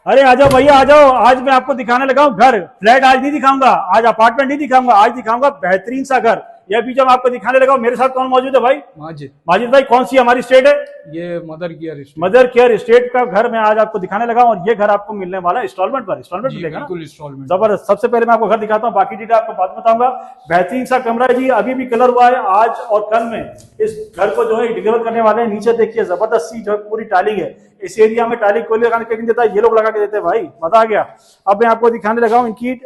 अरे आ जाओ भैया आ जाओ। आज मैं आपको दिखाने लगा हूँ घर। फ्लैट आज नहीं दिखाऊंगा, आज अपार्टमेंट नहीं दिखाऊंगा, आज दिखाऊंगा बेहतरीन सा घर। यह भी जब आपको दिखाने लगा हूँ, मेरे साथ कौन मौजूद है भाई? माजिद। माजिद भाई, कौन सी हमारी स्टेट है? ये mother care state. Mother care state का घर मैं आज आपको दिखाने लगा हूँ, और ये घर आपको मिलने वाला है इंस्टॉलमेंट पर। इंस्टॉलमेंट मिलेगा ना? बिल्कुल इंस्टॉलमेंट। जबरदस्त। सबसे पहले मैं आपको घर दिखाता हूँ, बाकी डिटेल आपको बाद में बताऊंगा। बेहतरीन सा कमरा है जी, अभी भी कलर हुआ है। आज और कल में इस घर को जो है डिलीवर करने वाले हैं। नीचे देखिए जबरदस्त सी जो है पूरी टाइलिंग है। इस एरिया में टाइलिंग कोई लगाने के नहीं देता, ये लोग लगा के देते हैं भाई, मजा आ गया। अब मैं आपको दिखाने लगा हूँ इनकी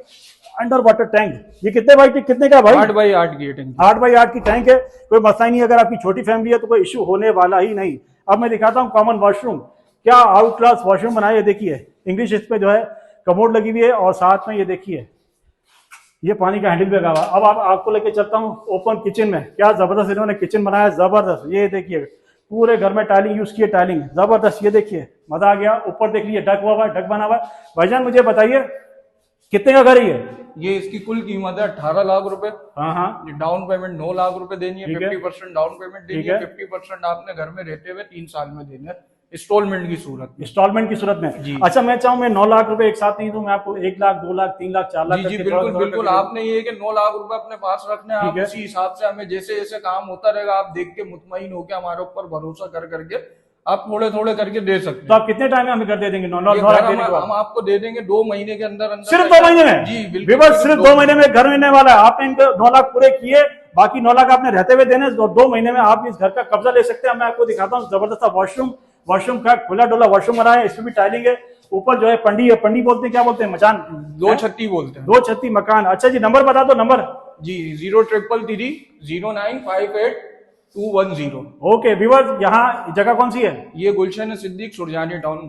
अंडर वाटर टैंक। ये कितने बाई कितने का भाई? 8x8 की टैंक। 8x8 की टैंक है, कोई मसला ही नहीं। अगर आपकी छोटी फैमिली है तो कोई इश्यू होने वाला ही नहीं। अब मैं दिखाता हूँ कॉमन वॉशरूम। क्या आउट क्लास वॉशरूम बनाया है, देखिए इंग्लिश इस पे जो है कमोड लगी हुई है, और साथ में ये देखिए ये पानी का हैंडल भी लगा हुआ। अब आपको लेके चलता हूँ ओपन किचन में। क्या जबरदस्त इन्होंने किचन बनाया, जबरदस्त। ये देखिए पूरे घर में टाइलिंग यूज की है, टाइलिंग जबरदस्त। ये देखिए मजा आ गया। ऊपर देख लीजिए डक हुआ है, डक बना हुआ है। भाईजान मुझे बताइए कितने का घर है ये? ये इसकी कुल कीमत है 18 लाख रुपए। हाँ हाँ, डाउन पेमेंट 9 लाख रुपए देनी है। ठीक है। 50% डाउन पेमेंट देनी ठीक है। है। 50% आपने घर में रहते हुए 3 साल में देना है, इंस्टॉलमेंट की सूरत में। इंस्टॉलमेंट की सूरत में। जी। अच्छा, मैं चाहूँ मैं 9 लाख रुपए एक साथ नहीं दूं, मैं आपको 1 लाख 2 लाख 3 लाख 4 लाख जी करके बिल्कुल थोड़ा बिल्कुल। करके आपने ये कि 9 लाख रुपए अपने पास रखने हैं, ठीक आप है। उसी हिसाब से हमें जैसे जैसे काम होता रहेगा आप देख के मुतमईन होकर हमारे ऊपर भरोसा कर करके आप थोड़े थोड़े करके दे सकते तो हैं। आप कितने टाइम में हमें कर दे देंगे? 9 ये लाख घर देने के बाद हम आपको दे देंगे 2 महीने के अंदर अंदर। सिर्फ 2 महीने में? जी बिल्कुल। विवर्स, सिर्फ 2 महीने में घर मिलने वाला है। आपने इनको 9 लाख पूरे किए, बाकी 9 लाख आपने रहते हुए देने। 2 महीने में आप इस घर का कब्जा ले सकते हैं। मैं आपको दिखाता हूँ जबरदस्त वॉशरूम। वॉशरूम का खुला डोला वॉशरूम बना है, इसमें भी टाइलिंग है। ऊपर जो है पंडी है, पंडी बोलते हैं, क्या बोलते हैं, मचान, 2 छत्ती बोलते हैं। 2 छत्ती मकान। अच्छा जी, नंबर बता दो। नंबर जी 0333 0958 210। ओके व्यूअर्स, यहाँ जगह कौन सी है? ये गुलशन सिद्दीक सुरजानी टाउन।